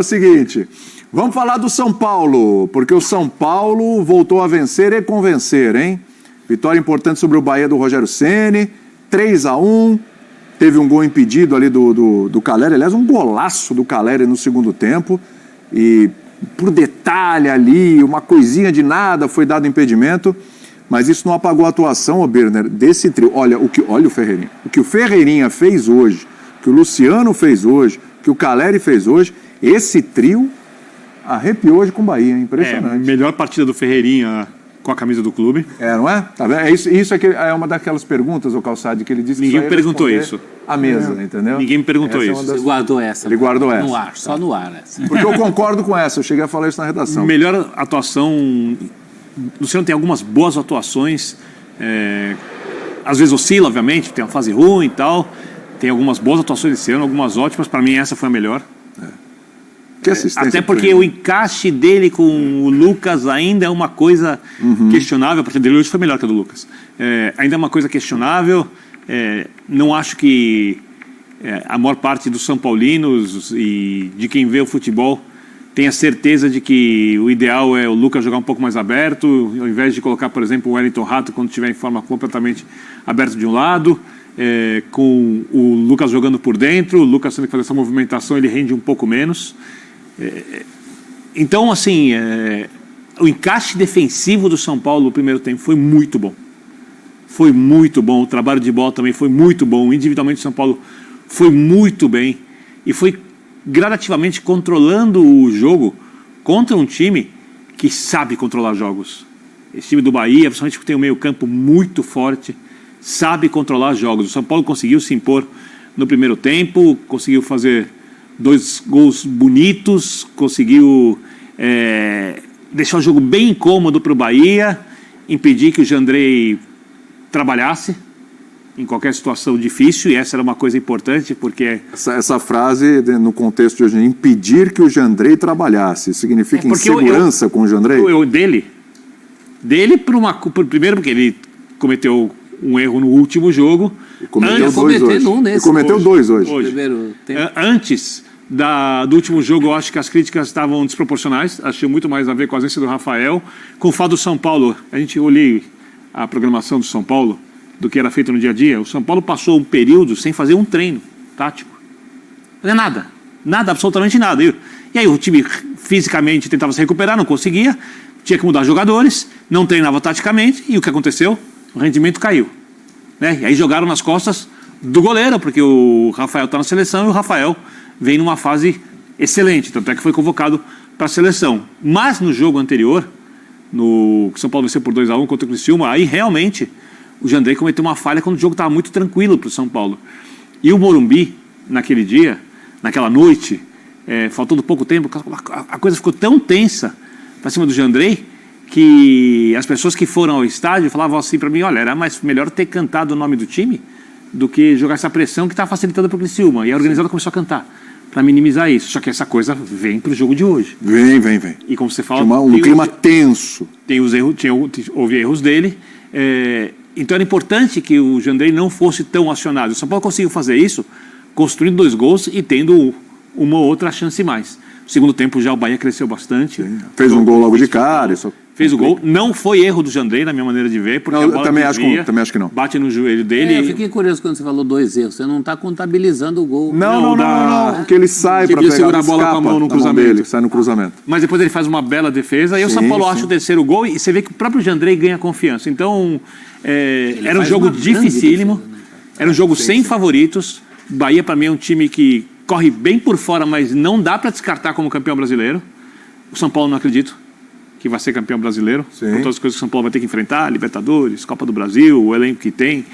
É o seguinte, vamos falar do São Paulo, porque o São Paulo voltou a vencer e convencer, hein? Vitória importante sobre o Bahia do Rogério Ceni, 3-1, teve um gol impedido ali do Caleri, aliás, um golaço do Caleri no segundo tempo, e por detalhe ali, uma coisinha de nada, foi dado impedimento, mas isso não apagou a atuação, Birner, desse trio. Olha o Ferreirinha. O que o Ferreirinha fez hoje, o que o Luciano fez hoje, o que o Caleri fez hoje, esse trio arrepiou hoje com o Bahia, impressionante. Melhor partida do Ferreirinha com a camisa do clube. Não é? Tá vendo? Isso aqui é uma daquelas perguntas, o Calçade, que ele disse que ninguém me perguntou isso. A mesa, entendeu? Ninguém me perguntou isso. Você guardou essa. Ele guardou essa. No ar, só no ar. Essa. Porque eu concordo com essa, eu cheguei a falar isso na redação. Melhor atuação... O Luciano tem algumas boas atuações, às vezes oscila, obviamente, tem uma fase ruim e tal, tem algumas boas atuações esse ano, algumas ótimas, para mim essa foi a melhor. Que assistência até porque o encaixe dele com o Lucas ainda é uma coisa questionável. A partida dele hoje foi melhor que a do Lucas. Ainda é uma coisa questionável. Não acho que a maior parte dos São Paulinos e de quem vê o futebol tenha certeza de que o ideal é o Lucas jogar um pouco mais aberto, ao invés de colocar, por exemplo, o Wellington Rato quando estiver em forma completamente aberto de um lado, com o Lucas jogando por dentro, o Lucas tendo que fazer essa movimentação, ele rende um pouco menos. Então, assim, o encaixe defensivo do São Paulo no primeiro tempo foi muito bom. Foi muito bom. O trabalho de bola também foi muito bom. Individualmente, o São Paulo foi muito bem. E foi gradativamente controlando o jogo contra um time que sabe controlar jogos. Esse time do Bahia, principalmente porque tem um meio-campo muito forte, sabe controlar jogos. O São Paulo conseguiu se impor no primeiro tempo, conseguiu fazer 2 gols bonitos, conseguiu deixar o jogo bem incômodo para o Bahia, impedir que o Jandrei trabalhasse em qualquer situação difícil, e essa era uma coisa importante, porque... Essa frase, no contexto de hoje, impedir que o Jandrei trabalhasse, significa insegurança com o Jandrei? Dele, primeiro porque ele cometeu um erro no último jogo. E cometeu 2 hoje. Antes do último jogo, eu acho que as críticas estavam desproporcionais. Achei muito mais a ver com a ausência do Rafael. Com o fato do São Paulo, eu olhei a programação do São Paulo, do que era feito no dia a dia. O São Paulo passou um período sem fazer um treino tático. Não é nada. Nada, absolutamente nada. E aí o time fisicamente tentava se recuperar, não conseguia. Tinha que mudar jogadores, não treinava taticamente. E o que aconteceu? O rendimento caiu. E aí jogaram nas costas do goleiro, porque o Rafael está na seleção e o Rafael vem numa fase excelente. Tanto é que foi convocado para a seleção. Mas no jogo anterior, no São Paulo venceu por 2-1 contra o Criciúma, aí realmente o Jandrei cometeu uma falha quando o jogo estava muito tranquilo para o São Paulo. E o Morumbi, naquele dia, naquela noite, faltando pouco tempo, a coisa ficou tão tensa para cima do Jandrei, que as pessoas que foram ao estádio falavam assim para mim, olha, era melhor ter cantado o nome do time do que jogar essa pressão que está facilitando para o Criciúma. E a organizada começou a cantar para minimizar isso. Só que essa coisa vem para o jogo de hoje. Vem. E como você fala... Um clima tenso. Houve erros dele. Então era importante que o Jandrei não fosse tão acionado. O São Paulo conseguiu fazer isso construindo 2 gols e tendo uma ou outra chance mais. No segundo tempo já o Bahia cresceu bastante. Fez um gol logo de cara. Fez o gol. Não foi erro do Jandrei, na minha maneira de ver, porque a bola também acho que não. Bate no joelho dele. Eu fiquei curioso quando você falou 2 erros. Você não está contabilizando o gol. Não. Porque ele sai para pegar a bola com a mão no cruzamento. Dele, sai no cruzamento. Mas depois ele faz uma bela defesa e o São Paulo acha o terceiro gol e você vê que o próprio Jandrei ganha confiança. Então, era um jogo dificílimo. Era um jogo sem favoritos. Bahia, para mim, é um time que corre bem por fora, mas não dá para descartar como campeão brasileiro. O São Paulo não acredito que vai ser campeão brasileiro. Com todas as coisas que o São Paulo vai ter que enfrentar, Libertadores, Copa do Brasil, o elenco que tem,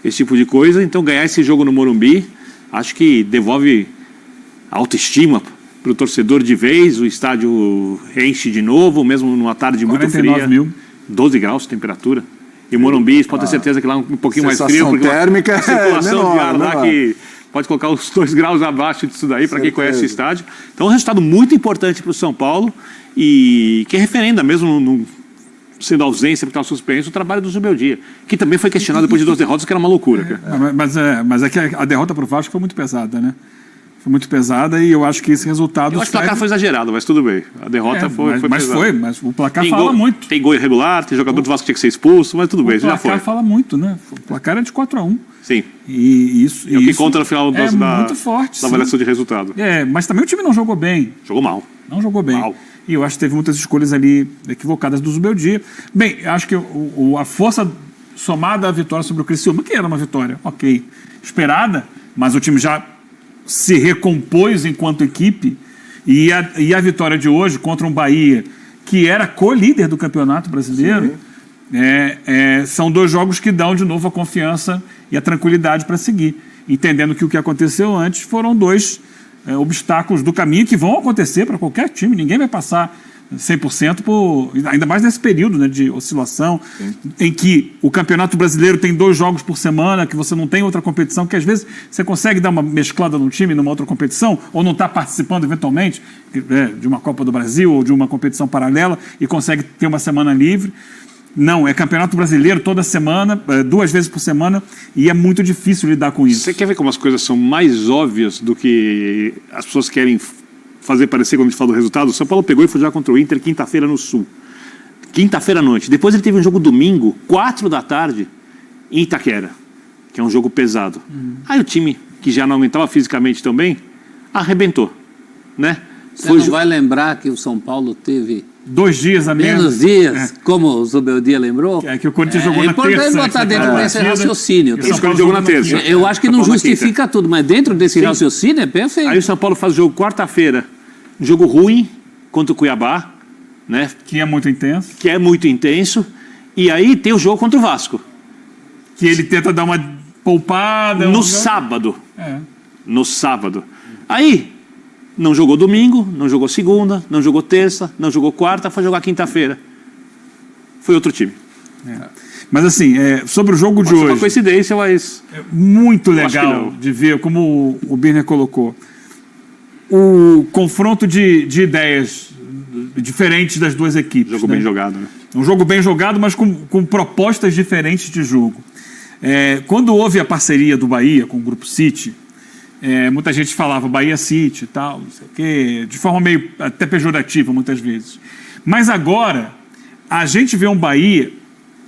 esse tipo de coisa. Então ganhar esse jogo no Morumbi, acho que devolve autoestima para o torcedor de vez, o estádio enche de novo, mesmo numa tarde muito fria. 12 graus de temperatura. E o Morumbi, pode ter certeza que lá é um pouquinho mais frio. Sensação térmica a circulação de ar lá que pode colocar os 2 graus abaixo disso daí, para quem conhece o estádio. Então, um resultado muito importante para o São Paulo e que referenda, mesmo sendo ausência porque estava suspenso, o trabalho do Zubeldia, que também foi questionado depois de 2 derrotas, que era uma loucura. Mas é que a derrota para o Vasco foi muito pesada, né? Foi muito pesada e eu acho que esse resultado... Eu acho que o placar foi exagerado, mas tudo bem. A derrota foi pesada. Mas o placar fala muito. Tem gol irregular, tem jogador do Vasco que tinha que ser expulso, mas tudo bem, já foi. O placar fala muito, né? O placar é de 4-1. Sim. E isso... E o que conta no final da muito forte, avaliação de resultado. Mas também o time não jogou bem. Jogou mal. Não jogou bem. Mal. E eu acho que teve muitas escolhas ali equivocadas do Zubeldia. Bem, acho que a força somada à vitória sobre o Criciúma, que era uma vitória, ok, esperada, mas o time já se recompôs enquanto equipe, e a vitória de hoje contra um Bahia, que era co-líder do Campeonato Brasileiro, são dois jogos que dão de novo a confiança e a tranquilidade para seguir, entendendo que o que aconteceu antes foram dois obstáculos do caminho que vão acontecer para qualquer time, ninguém vai passar 100% ainda mais nesse período, né, de oscilação, em que o Campeonato Brasileiro tem 2 jogos por semana, que você não tem outra competição, que às vezes você consegue dar uma mesclada no time numa outra competição, ou não está participando eventualmente de uma Copa do Brasil ou de uma competição paralela e consegue ter uma semana livre. Não, é Campeonato Brasileiro toda semana, 2 vezes por semana, e é muito difícil lidar com isso. Você quer ver como as coisas são mais óbvias do que as pessoas querem fazer parecer quando a gente fala do resultado? O São Paulo pegou e foi jogar contra o Inter quinta-feira no Sul. Quinta-feira à noite. Depois ele teve um jogo domingo, 4 da tarde, em Itaquera, que é um jogo pesado. Aí o time, que já não aguentava fisicamente também, arrebentou, né? Você não vai lembrar que o São Paulo teve 2 dias a menos dias, como o Zubeldia lembrou. É que o Corinthians jogou na terça. É importante botar dentro desse raciocínio. O São Paulo jogou na terça. Eu acho que não justifica tudo, mas dentro desse raciocínio é perfeito. Aí o São Paulo faz o jogo quarta-feira, um jogo ruim contra o Cuiabá, né? Que é muito intenso. Que é muito intenso. E aí tem o jogo contra o Vasco. Que ele tenta dar uma poupada. No sábado. No sábado. Aí, não jogou domingo, não jogou segunda, não jogou terça, não jogou quarta, foi jogar quinta-feira. Foi outro time. Mas assim, sobre o jogo de hoje... É uma coincidência, mas... É muito legal de ver, como o Birner colocou, o confronto de ideias diferentes das duas equipes. Jogo bem jogado, né? Um jogo bem jogado, mas com propostas diferentes de jogo. Quando houve a parceria do Bahia com o Grupo City, muita gente falava Bahia City e tal, não sei o quê, de forma meio até pejorativa muitas vezes. Mas agora, a gente vê um Bahia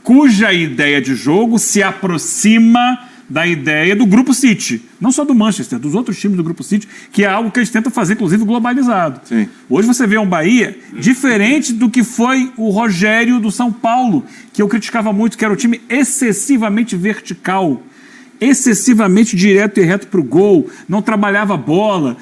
cuja ideia de jogo se aproxima da ideia do Grupo City. Não só do Manchester, dos outros times do Grupo City, que é algo que eles tentam fazer, inclusive, globalizado. Sim. Hoje você vê um Bahia diferente do que foi o Rogério do São Paulo, que eu criticava muito, que era um time excessivamente vertical, excessivamente direto e reto para o gol, não trabalhava a bola,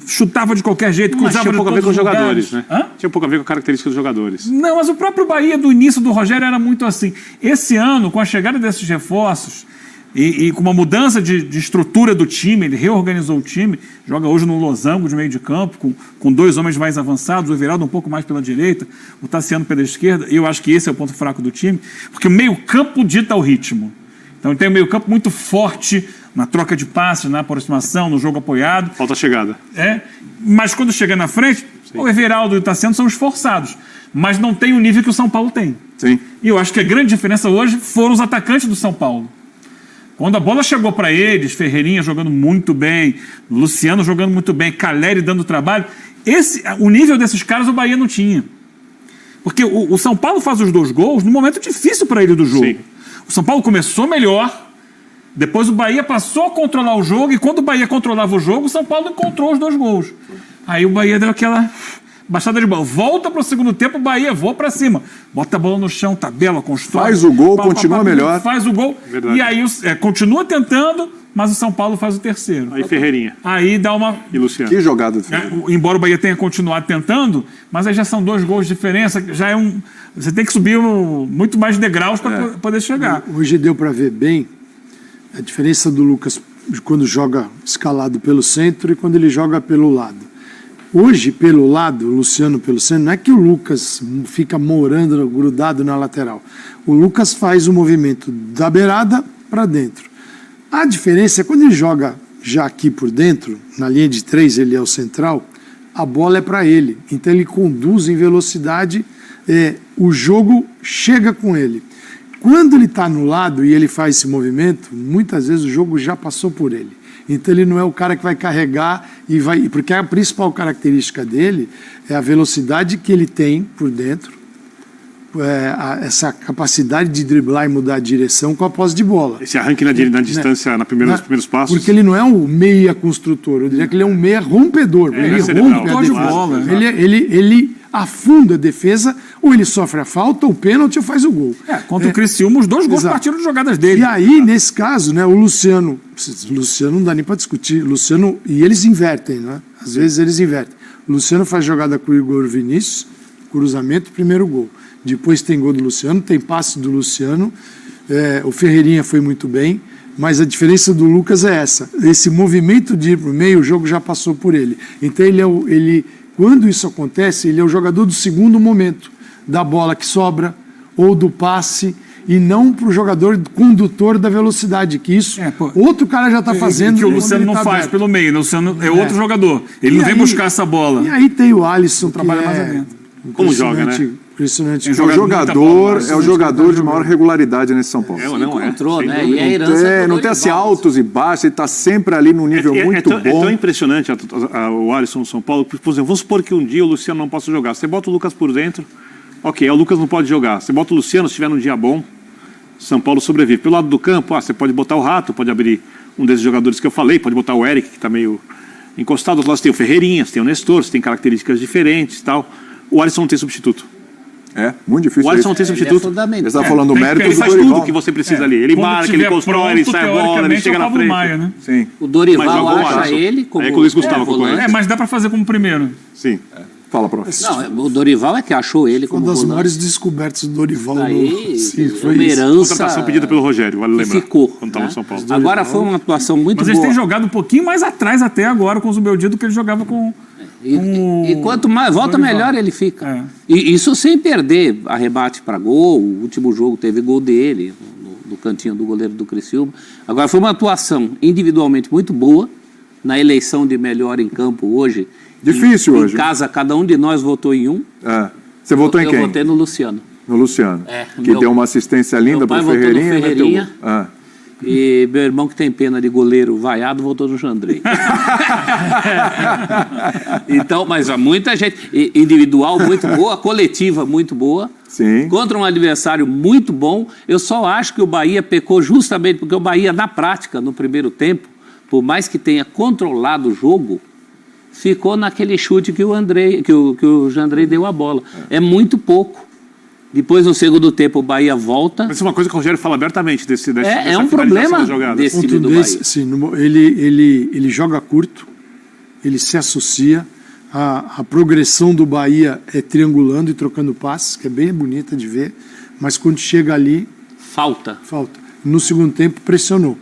chutava de qualquer jeito, cruzava tinha pouco a ver com os jogadores, né? Tinha pouco a ver com a característica dos jogadores. Não, mas o próprio Bahia do início do Rogério era muito assim. Esse ano, com a chegada desses reforços e com uma mudança de estrutura do time, ele reorganizou o time, joga hoje no losango de meio de campo, com 2 homens mais avançados, o Everaldo um pouco mais pela direita, o Tassiano pela esquerda, e eu acho que esse é o ponto fraco do time, porque o meio campo dita o ritmo. Então tem um meio campo muito forte na troca de passes, na aproximação, no jogo apoiado. Falta a chegada. Mas quando chega na frente, o Everaldo e o Tassiano são esforçados, mas não tem o nível que o São Paulo tem. Sim. E eu acho que a grande diferença hoje foram os atacantes do São Paulo. Quando a bola chegou para eles, Ferreirinha jogando muito bem, Luciano jogando muito bem, Caleri dando trabalho, o nível desses caras o Bahia não tinha. Porque o São Paulo faz os 2 gols num momento difícil para ele do jogo. Sim. O São Paulo começou melhor, depois o Bahia passou a controlar o jogo, e quando o Bahia controlava o jogo, o São Paulo encontrou os 2 gols. Aí o Bahia deu aquela baixada de bola. Volta para o segundo tempo, o Bahia voa para cima. Bota a bola no chão, tabela, constrói. Faz o gol, continua melhor. Faz o gol. Verdade. E aí continua tentando, mas o São Paulo faz o terceiro. Aí Ferreirinha. Aí dá uma... E Luciano. Que jogada do Ferreirinha. Embora o Bahia tenha continuado tentando, mas aí já são 2 gols de diferença, já é um... Você tem que subir muito mais degraus para poder chegar. Hoje deu para ver bem a diferença do Lucas quando joga escalado pelo centro e quando ele joga pelo lado. Hoje, pelo lado, o Luciano pelo centro, não é que o Lucas fica morando, grudado na lateral. O Lucas faz o movimento da beirada para dentro. A diferença é quando ele joga já aqui por dentro, na linha de 3, ele é o central, a bola é para ele. Então ele conduz em velocidade, o jogo chega com ele. Quando ele está no lado e ele faz esse movimento, muitas vezes o jogo já passou por ele. Então ele não é o cara que vai carregar e vai... Porque a principal característica dele é a velocidade que ele tem por dentro, essa capacidade de driblar e mudar de direção com a posse de bola. Esse arranque na distância nos primeiros passos. Porque ele não é um meia construtor, eu diria que ele é um meia rompedor. Ele rompe a defesa. Bola, ele afunda a defesa, ou ele sofre a falta, o pênalti ou faz o gol. Contra o Criciúma, os 2 gols Exato. partiram de jogadas dele. E aí, nesse caso, né, o Luciano não dá nem para discutir, e eles invertem, né? Às vezes eles invertem. O Luciano faz jogada com o Igor Vinícius, cruzamento, primeiro gol. Depois tem gol do Luciano, tem passe do Luciano, o Ferreirinha foi muito bem, mas a diferença do Lucas é essa. Esse movimento de ir para o meio, o jogo já passou por ele. Então, quando isso acontece, ele é o jogador do segundo momento, da bola que sobra ou do passe, e não para o jogador condutor da velocidade, que isso outro cara já está fazendo. Que o Luciano não faz pelo meio, o Luciano é outro jogador. Ele não vem buscar essa bola. E aí tem o Alisson, que trabalha mais adentro. Como joga, né? Impressionante. É o jogador de maior regularidade nesse São Paulo. Encontrou, né? E a herança não tem assim altos e baixos, ele está sempre ali num nível muito bom. É tão impressionante o Alisson no São Paulo. Por exemplo, vamos supor que um dia o Luciano não possa jogar. Você bota o Lucas por dentro, ok, o Lucas não pode jogar. Você bota o Luciano, se estiver num dia bom, São Paulo sobrevive. Pelo lado do campo, você pode botar o Rato, pode abrir um desses jogadores que eu falei, pode botar o Eric, que está meio encostado. Lá você tem o Ferreirinha, você tem o Nestor, você tem características diferentes e tal. O Alisson não tem substituto. Muito difícil. O Alisson não tem substituto. Ele está falando do mérito Ele do faz Dorival. tudo que você precisa ali. Ele marca, ele constrói, ele sai a bola, ele chega na frente. Maia, né? Sim. O Dorival Mas jogou o acha Alisson. ele como... É com o Luiz Gustavo volante. Mas dá para fazer como primeiro. Sim. Fala, professor. Não, o Dorival é que achou ele como Uma das volante. maiores descobertas do Dorival. Aí, foi uma isso. herança Contratação pedida pelo Rogério, vale que lembrar. ficou. Quando estava no São Paulo. Agora foi uma atuação muito Mas eles boa. têm jogado um pouquinho mais atrás até agora com o Zubeldia do que ele jogava com... E quanto mais volta, Dorival. melhor ele fica. E isso sem perder arrebate para gol. O último jogo teve gol dele, no cantinho do goleiro do Criciúma. Agora, foi uma atuação individualmente muito boa, na eleição de melhor em campo hoje. Difícil hoje. Em casa, cada um de nós votou em um. Você votou em quem? Eu votei no Luciano. No Luciano. Que Meu- deu uma assistência linda meu pai pro votou no Ferreirinha. e meteu Ferreirinha. gol. E meu irmão, que tem pena de goleiro vaiado, votou no Jandrei. Então, mas muita gente, individual muito boa, coletiva muito boa, Sim. contra um adversário muito bom. Eu só acho que o Bahia pecou justamente porque o Bahia, na prática, no primeiro tempo, por mais que tenha controlado o jogo, ficou naquele chute que o Jandrei deu a bola. É muito pouco. Depois, no segundo tempo, o Bahia volta. Mas isso é uma coisa que o Rogério fala abertamente dessa É um finalização problema da jogada. desse time Ponto do desse, Bahia. sim, ele joga curto, ele se associa, a progressão do Bahia é triangulando e trocando passes, que é bem bonita de ver, mas quando chega ali, Falta. falta. No segundo tempo, pressionou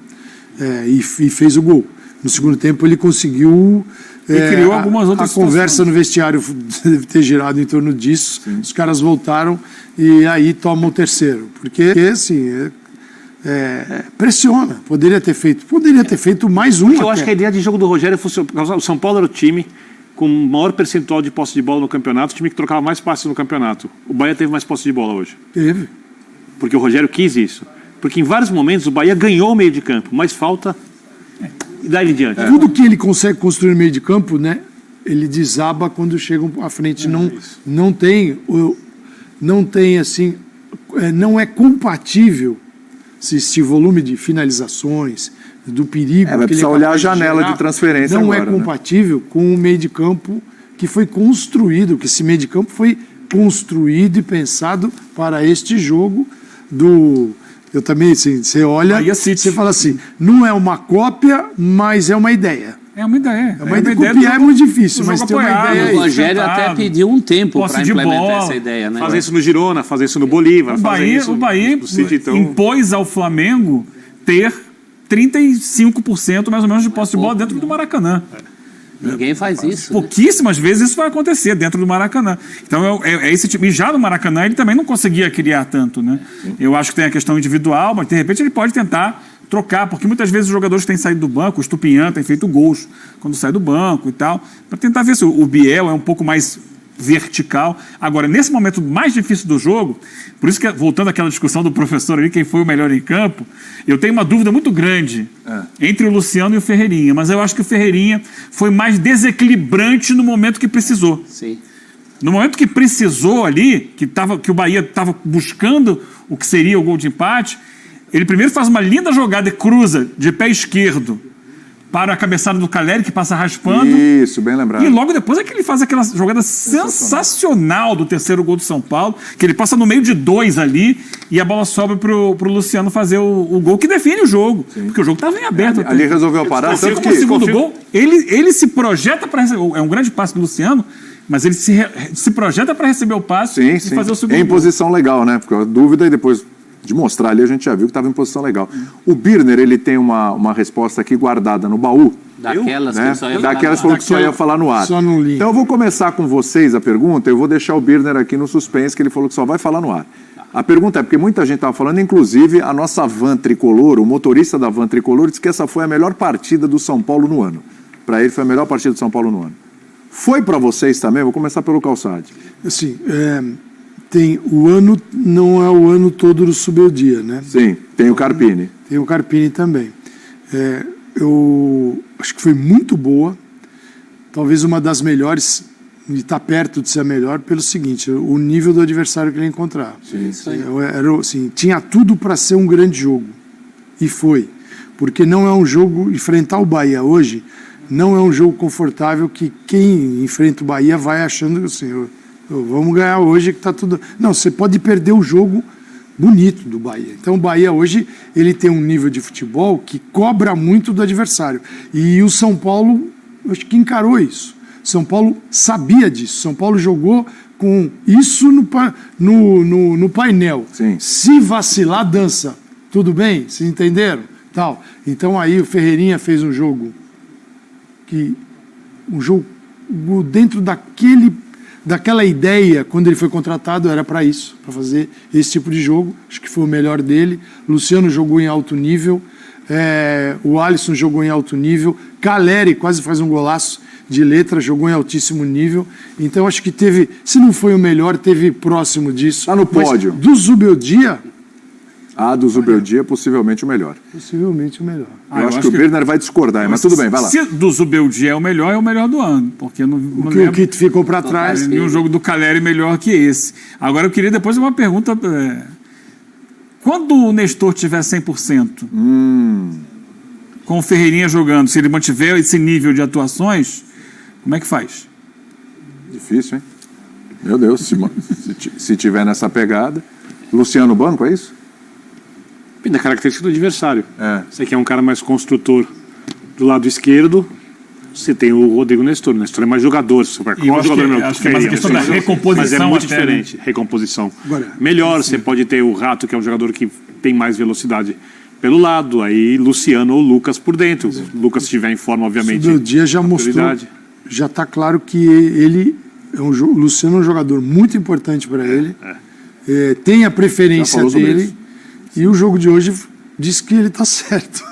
e fez o gol. No segundo tempo, ele conseguiu... criou algumas outras A conversa no vestiário deve ter girado em torno disso. Os caras voltaram e aí tomam o terceiro. Porque, assim, pressiona. Poderia ter feito mais um. Eu acho que a ideia de jogo do Rogério fosse... O São Paulo era o time com maior percentual de posse de bola no campeonato, o time que trocava mais passes no campeonato. O Bahia teve mais posse de bola hoje. Teve. Porque o Rogério quis isso. Porque em vários momentos o Bahia ganhou o meio de campo, mas falta... E daí em diante. Tudo que ele consegue construir no meio de campo, né? Ele desaba quando chegam à frente. Não tem assim, não é compatível esse volume de finalizações, do perigo. Vai que ele precisar é olhar a capaz de janela gerar. de transferência Não agora, é compatível com o meio de campo que foi construído, que esse meio de campo foi construído e pensado para este jogo do... Eu também, assim, você olha, Bahia City. você fala assim, não é uma cópia, mas é uma ideia. É uma ideia. É uma ideia. Copiar é muito difícil, mas tem uma ideia O aí. Rogério até pediu um tempo Posse para de implementar bola, essa ideia, né? Fazer isso no Girona, fazer isso no Bolívar, fazer isso O Bahia no City, então... impôs ao Flamengo ter 35% mais ou menos de posse de bola dentro do Maracanã. Ninguém faz isso. né? Pouquíssimas vezes isso vai acontecer dentro do Maracanã. Então é esse tipo. E já no Maracanã ele também não conseguia criar tanto, né? Eu acho que tem a questão individual, mas de repente ele pode tentar trocar, porque muitas vezes os jogadores têm saído do banco, o Stupinhan tem feito gols quando sai do banco e tal, para tentar ver se o Biel é um pouco mais vertical. Agora, nesse momento mais difícil do jogo, por isso que, voltando àquela discussão do professor ali, quem foi o melhor em campo, eu tenho uma dúvida muito grande entre o Luciano e o Ferreirinha, mas eu acho que o Ferreirinha foi mais desequilibrante no momento que precisou. Sim. No momento que precisou ali, que o Bahia estava buscando o que seria o gol de empate, ele primeiro faz uma linda jogada e cruza de pé esquerdo para a cabeçada do Caleri, que passa raspando. Isso, bem lembrado. E logo depois é que ele faz aquela jogada sensacional do terceiro gol do São Paulo, que ele passa no meio de 2 ali e a bola sobe pro Luciano fazer o gol que define o jogo. Sim. Porque o jogo estava em aberto. Ali resolveu parar. Tanto que o segundo gol, ele se projeta para receber. É um grande passe do Luciano, mas ele se projeta para receber o passe e fazer o segundo gol. Em posição legal, né? Porque a dúvida e depois de mostrar ali, a gente já viu que estava em posição legal. O Birner, ele tem uma resposta aqui guardada no baú. Daquelas né? que só ia Daquelas que só ia falar no ar. Só não li. Então eu vou começar com vocês a pergunta, eu vou deixar o Birner aqui no suspense, que ele falou que só vai falar no ar. A pergunta é, porque muita gente estava falando, inclusive a nossa van tricolor, o motorista da van tricolor, disse que essa foi a melhor partida do São Paulo no ano. Para ele foi a melhor partida do São Paulo no ano. Foi para vocês também? Vou começar pelo Calçade. Assim, tem o ano, não é o ano todo do Subeldia, né? Sim, tem o Carpini. Tem o Carpini também. Eu acho que foi muito boa, talvez uma das melhores, e está perto de ser a melhor, pelo seguinte, o nível do adversário que ele encontrava. Sim. Assim, tinha tudo para ser um grande jogo, e foi. Porque não é um jogo, enfrentar o Bahia hoje, não é um jogo confortável que quem enfrenta o Bahia vai achando assim, vamos ganhar hoje que está tudo... Não, você pode perder o jogo bonito do Bahia. Então o Bahia hoje ele tem um nível de futebol que cobra muito do adversário. E o São Paulo, acho que encarou isso. São Paulo sabia disso. São Paulo jogou com isso no painel. Sim. Se vacilar, dança. Tudo bem? Vocês entenderam? Tal. Então aí o Ferreirinha fez um jogo dentro daquela ideia, quando ele foi contratado, era para isso, para fazer esse tipo de jogo. Acho que foi o melhor dele. Luciano jogou em alto nível, o Alisson jogou em alto nível, Caleri quase faz um golaço de letra, jogou em altíssimo nível. Então acho que teve, se não foi o melhor, teve próximo disso. Está no pódio. Mas do Zubeldia... do Zubeldia, possivelmente o melhor. Possivelmente o melhor. Eu acho que o Birner vai discordar, mas tudo bem, vai lá. Se do Zubeldia é o melhor do ano, porque não o que ficou para trás. Nenhum jogo do Caleri melhor que esse. Agora eu queria depois uma pergunta. Quando o Nestor tiver 100%, com o Ferreirinha jogando, se ele mantiver esse nível de atuações, como é que faz? Difícil, hein? Meu Deus, se tiver nessa pegada. Luciano Banco, é isso? Depende da característica do adversário. Você quer um cara mais construtor do lado esquerdo, você tem o Rodrigo Nestor. O Nestor é mais jogador. Acho que é mais a questão da recomposição. Mas é muito diferente. Recomposição. Melhor, você pode ter o Rato, que é um jogador que tem mais velocidade pelo lado. Aí Luciano ou Lucas por dentro. O Lucas, se estiver em forma, obviamente. O dia já mostrou. Já está claro que ele o Luciano é um jogador muito importante para ele. Tem a preferência dele. E o jogo de hoje diz que ele está certo.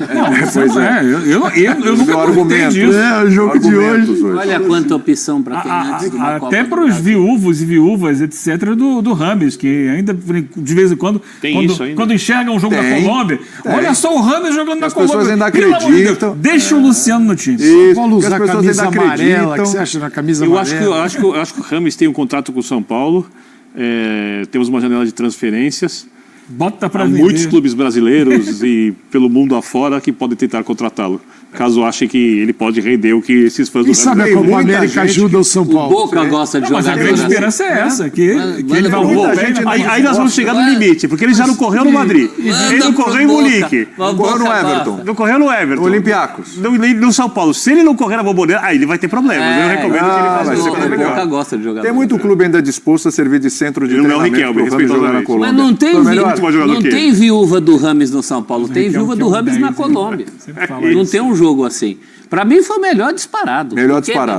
Eu nunca argumento disso. O jogo de hoje. Olha quanta opção para quem antes de uma Copa. Até para os viúvos e viúvas, etc., do Rames, que ainda, de vez em quando, quando enxergam um jogo da Colômbia, olha só o Rames jogando na Colômbia. As pessoas ainda acreditam. Deixa o Luciano no time. Isso, Paulo usar a camisa amarela. O que você acha na camisa amarela? Eu acho que o Rames tem um contrato com o São Paulo. Temos uma janela de transferências. Bota para muitos clubes brasileiros e pelo mundo afora que podem tentar contratá-lo, caso achem que ele pode render o que esses fãs do sabe a Copa América ajuda o São Paulo. O Boca gosta de jogar. Mas a grande esperança é essa, que ele vai aí nós vamos chegar no limite, porque ele já não correu no Madrid, ele não correu em Munique, não correu no Everton, não correu no Everton, Olympiacos, no São Paulo. Se ele não correr na Bomboneira, aí ele vai ter problemas. Eu recomendo que ele faça. O Boca gosta de jogar. Tem muito clube ainda disposto a servir de centro de treinamento para o Rames jogar na Colômbia. Mas não tem viúva do Rames no São Paulo, tem viúva do Rames na Colômbia. Não tem um jogo assim. Para mim foi o melhor disparado.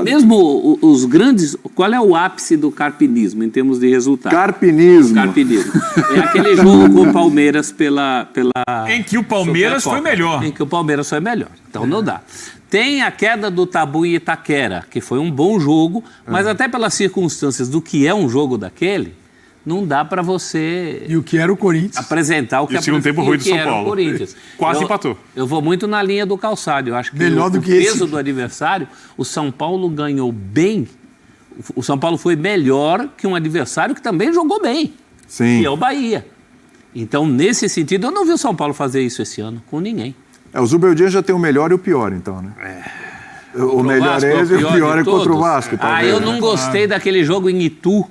Mesmo os grandes... Qual é o ápice do carpinismo em termos de resultado? Carpinismo. É aquele jogo com o Palmeiras pela em que o Palmeiras foi melhor. Em que o Palmeiras foi melhor. Então não dá. tem a queda do tabu em Itaquera, que foi um bom jogo, mas até pelas circunstâncias do que é um jogo daquele, não dá para você E o que era o Corinthians? apresentar o que, E o segundo tempo ruim do São era o Paulo. Corinthians. Quase empatou. Eu vou muito na linha do Calçado. Eu acho que Melhor do o que peso esse. do adversário, o São Paulo ganhou bem. O São Paulo foi melhor que um adversário que também jogou bem, Sim. que é o Bahia. Então, nesse sentido, eu não vi o São Paulo fazer isso esse ano com ninguém. O Zubeldia já tem o melhor e o pior, então, né? O melhor Vasco é esse e o pior de é contra o todos. Vasco, talvez. Eu não gostei daquele jogo em Itu,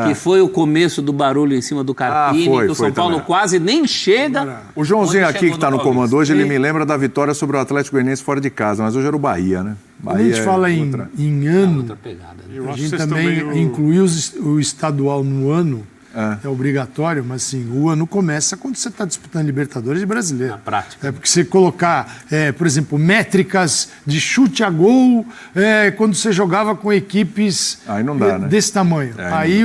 que foi o começo do barulho em cima do Carpini, foi, que o foi São Paulo também. quase nem chega. O Joãozinho onde aqui, chegou que está no Paulista. comando hoje, ele me lembra da vitória sobre o Atlético Goianiense fora de casa, mas hoje era o Bahia, né? Quando a gente fala em ano, Outra pegada, né? Eu a acho gente que vocês também estão meio- incluir o estadual no ano é obrigatório, mas assim, o ano começa quando você está disputando Libertadores e Brasileiro. Na prática. É porque você colocar, por exemplo, métricas de chute a gol quando você jogava com equipes Aí não dá, né? desse tamanho. Aí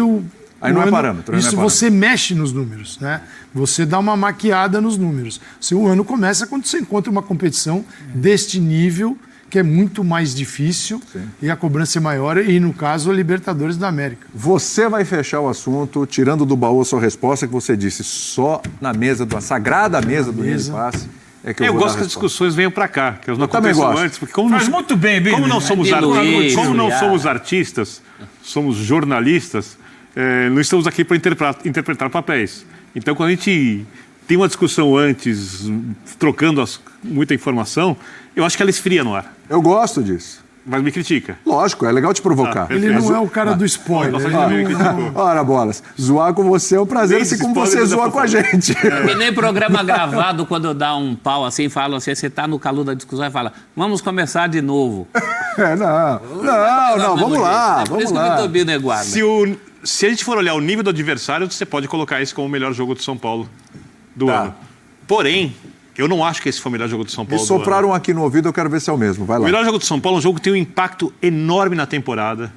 não é parâmetro, aí não é Isso parâmetro. você mexe nos números, né? Você dá uma maquiada nos números. O ano começa quando você encontra uma competição deste nível, que é muito mais difícil e a cobrança é maior, e no caso, a Libertadores da América. Você vai fechar o assunto, tirando do baú a sua resposta, que você disse só na mesa, a sagrada mesa do Linha de Passe, é que eu Eu vou gosto dar que a as resposta. discussões venham para cá, que elas não também aconteçam gosto. antes, porque como Faz muito bem, bem. como não somos De artistas, Luiz, como não Juliá. somos artistas, somos jornalistas, não estamos aqui para interpretar papéis. Então, quando a gente tem uma discussão antes, trocando muita informação, eu acho que ela esfria no ar. Eu gosto disso. Mas me critica. Lógico, é legal te provocar. Ele não é o cara do spoiler. Ele não- Ora, bolas, zoar com você é um prazer, Nem assim se como pode, você mas zoa dá com a pra gente. Que nem programa gravado, quando dá um pau assim, fala assim, você tá no calor da discussão e fala, vamos começar de novo. Não, vamos lá, É por vamos isso que o lá. Vitor Bino é guarda. Se a gente for olhar o nível do adversário, você pode colocar esse como o melhor jogo do São Paulo do Tá. ano. Porém, eu não acho que esse foi o melhor jogo do São Me Paulo do ano. sopraram aqui no ouvido, eu quero ver se é o mesmo. Vai O lá. melhor jogo do São Paulo é um jogo que tem um impacto enorme na temporada,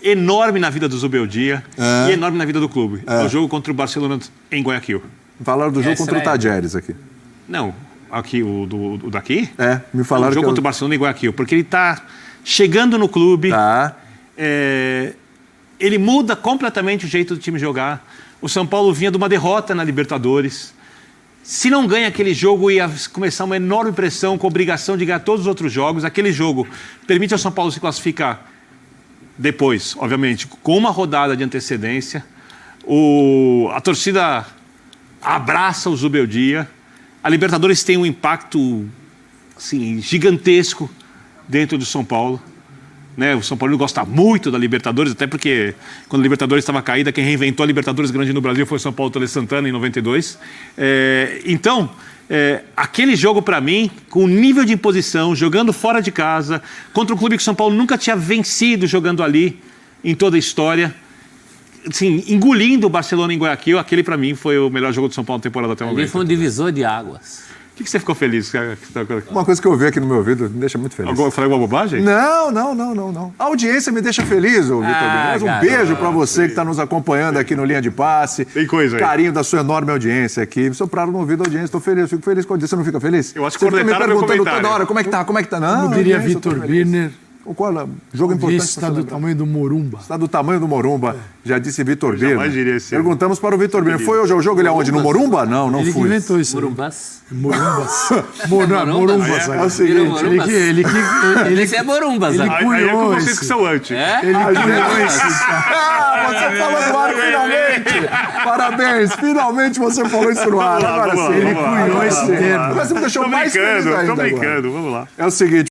enorme na vida do Zubeldia e enorme na vida do clube. É o jogo contra o Barcelona em Guayaquil. Falaram do jogo Essa contra o é- Tadjeres aqui. Não, aqui, o daqui? Me falaram o jogo que contra o Barcelona em Guayaquil, porque ele está chegando no clube, Tá. ele muda completamente o jeito do time jogar. O São Paulo vinha de uma derrota na Libertadores. Se não ganha aquele jogo, ia começar uma enorme pressão com a obrigação de ganhar todos os outros jogos. Aquele jogo permite ao São Paulo se classificar depois, obviamente, com uma rodada de antecedência. A torcida abraça o Zubeldia. A Libertadores tem um impacto assim, gigantesco dentro do São Paulo. Né? O São Paulo gosta muito da Libertadores, até porque quando a Libertadores estava caída, quem reinventou a Libertadores grande no Brasil foi o São Paulo Tele Santana em 92. Então, aquele jogo para mim, com o nível de imposição, jogando fora de casa, contra um clube que o São Paulo nunca tinha vencido jogando ali em toda a história, assim, engolindo o Barcelona em Guayaquil, aquele para mim foi o melhor jogo do São Paulo na temporada até o Ali momento. foi um divisor de águas. O que você ficou feliz? Uma coisa que eu ouvi aqui no meu ouvido me deixa muito feliz. Eu falei alguma bobagem? Não. A audiência me deixa feliz, ô Vitor Bino. Mas um garoto. beijo pra você que está nos acompanhando aqui no Linha de Passe. Tem coisa aí. Carinho da sua enorme audiência aqui. Me sopraram no ouvido da audiência. Estou feliz, fico feliz com a audiência. Você não fica feliz? Eu acho que Você fica me cornetaram meu perguntando comentário. toda hora como é que tá. Não, Como diria audiência, eu tô Vitor feliz. Birner, Qual é? Jogo importante. esse está do tamanho do Morumba. Está do tamanho do Morumba, já disse Vitor Birner. jamais diria esse. Perguntamos para o Vitor Birner. Foi hoje o jogo? Ele aonde? No Morumba? Não Ele que fui. inventou isso. aí. Morumbas. Morumbas. Morumbas. Morumbas. É o seguinte, Morumbas. Ele Esse é Morumbas. ele ó. Aí é cunhou com vocês esse. que são anti. É? Ele cunhou esse. Você falou no ar finalmente! Parabéns! Finalmente você falou isso no ar. Agora Vamos lá, sim. vamos lá. Cunhou esse termo. Mas você me deixou Tô mais feliz brincando, ainda tô agora. brincando. Vamos lá. É o seguinte.